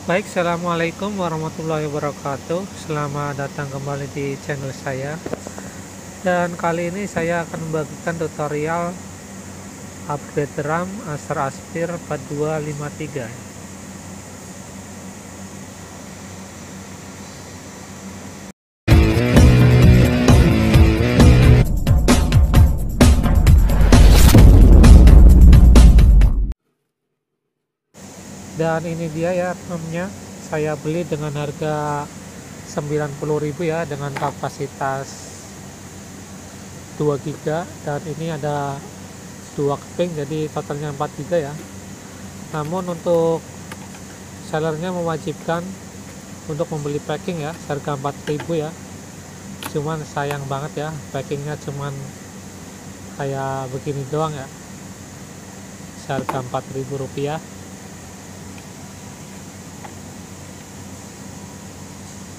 Baik, assalamualaikum warahmatullahi wabarakatuh. Selamat datang kembali di channel saya. Dan kali ini saya akan membagikan tutorial upgrade RAM Acer Aspir 4253. Dan ini dia ya RAM-nya. Saya beli dengan harga 90.000 ya, dengan kapasitas 2 GB, dan ini ada 2 keping jadi totalnya 4 GB ya. Namun untuk sellernya mewajibkan untuk membeli packing ya, harga 4.000 ya. Cuman sayang banget ya, packingnya cuman kayak begini doang ya, seharga 4.000 rupiah.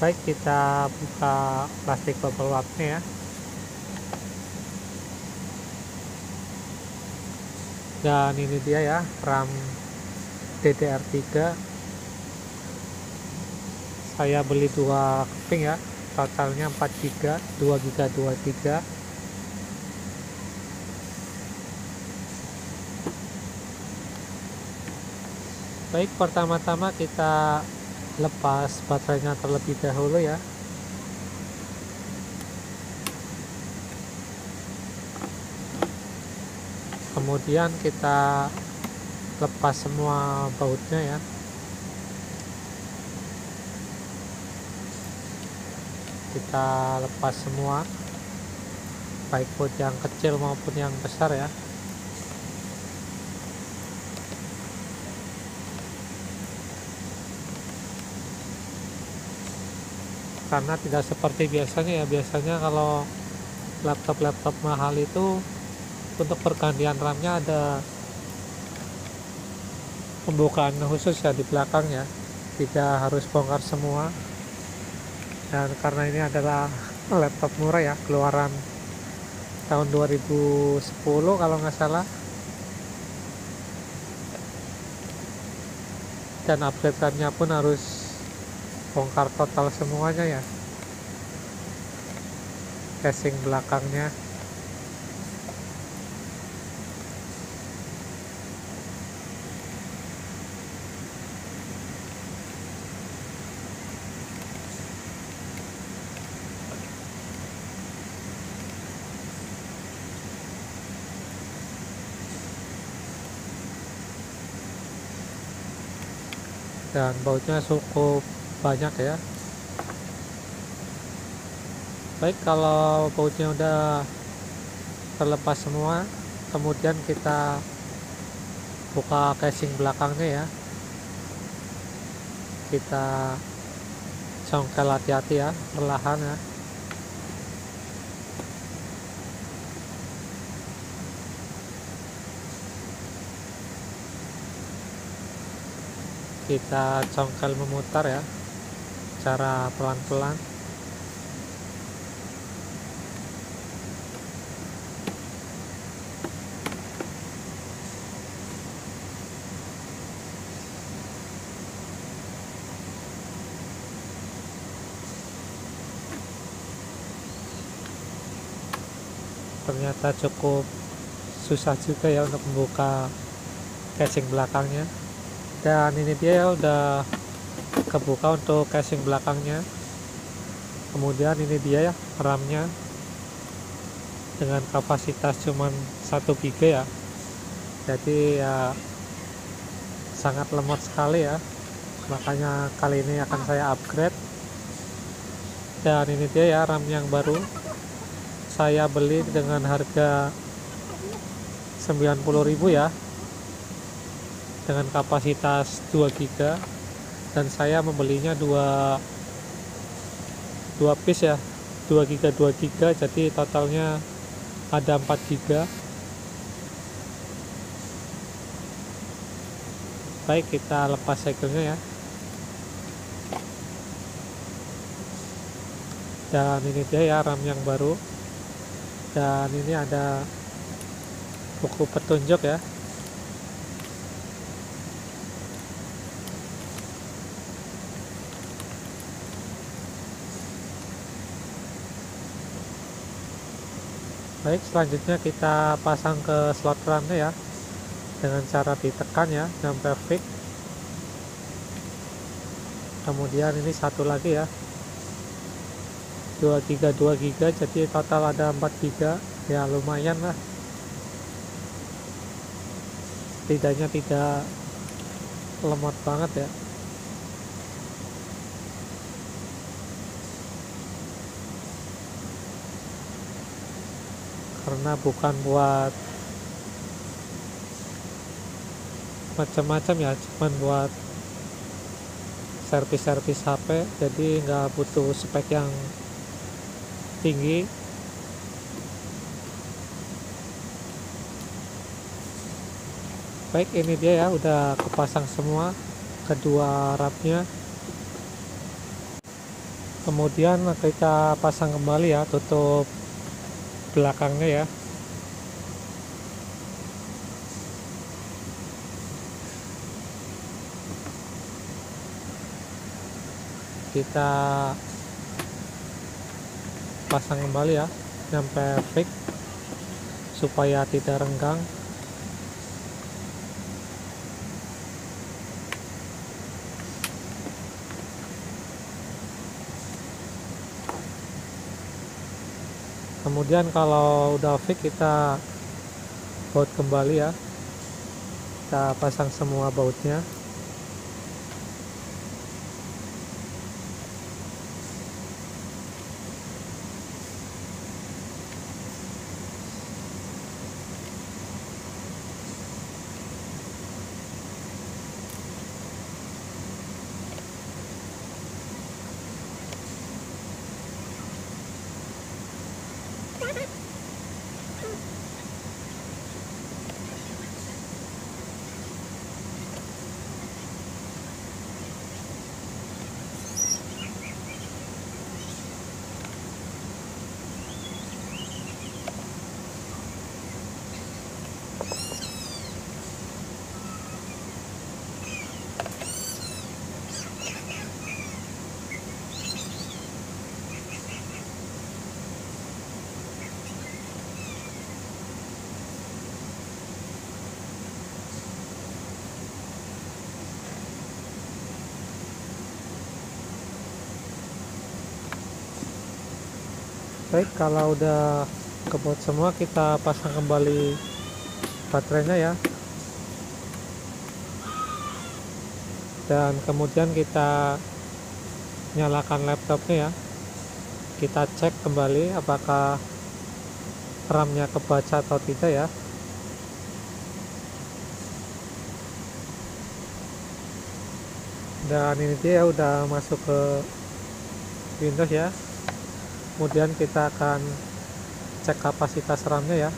Baik, kita buka plastik bubble wrapnya ya. Dan ini dia ya, RAM DDR3. Saya beli 2 keping ya, totalnya 4 GB, 2 GB 23. Baik, pertama-tama kita lepas baterainya terlebih dahulu ya. Kemudian kita lepas semua bautnya ya. Kita lepas semua, baik baut yang kecil maupun yang besar ya. Karena tidak seperti biasanya ya, biasanya kalau laptop mahal itu untuk pergantian RAM-nya ada pembukaan khusus ya di belakang ya, tidak harus bongkar semua. Dan karena ini adalah laptop murah ya, keluaran tahun 2010 kalau nggak salah, dan upgrade RAM-nya pun harus bongkar total semuanya ya, casing belakangnya. Dan bautnya cukup banyak ya. Baik, kalau bautnya udah terlepas semua, kemudian kita buka casing belakangnya ya. Kita congkel hati-hati ya, perlahan ya. Kita congkel memutar ya, cara pelan-pelan. Ternyata cukup susah juga ya untuk membuka casing belakangnya. Dan ini dia ya, udah kebuka untuk casing belakangnya. Kemudian ini dia ya RAM-nya dengan kapasitas cuman 1 GB ya. Jadi ya sangat lemot sekali ya. Makanya kali ini akan saya upgrade. Dan ini dia ya RAM yang baru. Saya beli dengan harga 90.000 ya, dengan kapasitas 2 GB, dan saya membelinya dua piece ya, 2 GB 2 GB, jadi totalnya ada 4 GB. Baik, kita lepas segelnya ya. Dan ini dia ya RAM yang baru. Dan ini ada buku petunjuk ya. Baik, selanjutnya kita pasang ke slot RAM-nya ya, dengan cara ditekan ya sampai fix. Kemudian ini satu lagi ya, 2 GB, jadi total ada 4 GB ya, lumayan lah, setidaknya tidak lemot banget ya. Karena bukan buat macam-macam ya, cuman buat servis-servis HP, jadi nggak butuh spek yang tinggi. Baik, ini dia ya, udah kepasang semua kedua rapnya. Kemudian kita pasang kembali ya, tutup belakangnya ya. Kita pasang kembali ya sampai fix supaya tidak renggang. Kemudian kalau udah fix, kita baut kembali ya, kita pasang semua bautnya. Baik, kalau udah kebot semua, kita pasang kembali baterainya ya, dan kemudian kita nyalakan laptopnya ya. Kita cek kembali apakah RAM-nya kebaca atau tidak ya. Dan ini dia udah masuk ke Windows ya. Kemudian kita akan cek kapasitas RAM-nya ya,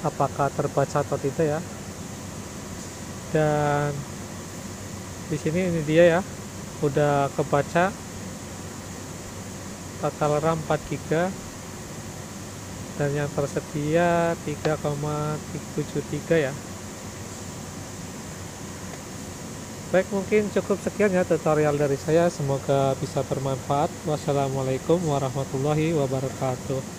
apakah terbaca atau tidak ya. Dan di sini ini dia ya, udah kebaca, total RAM 4 GB dan yang tersedia 3,73 ya. Baik, mungkin cukup sekian ya tutorial dari saya, semoga bisa bermanfaat. Wassalamualaikum warahmatullahi wabarakatuh.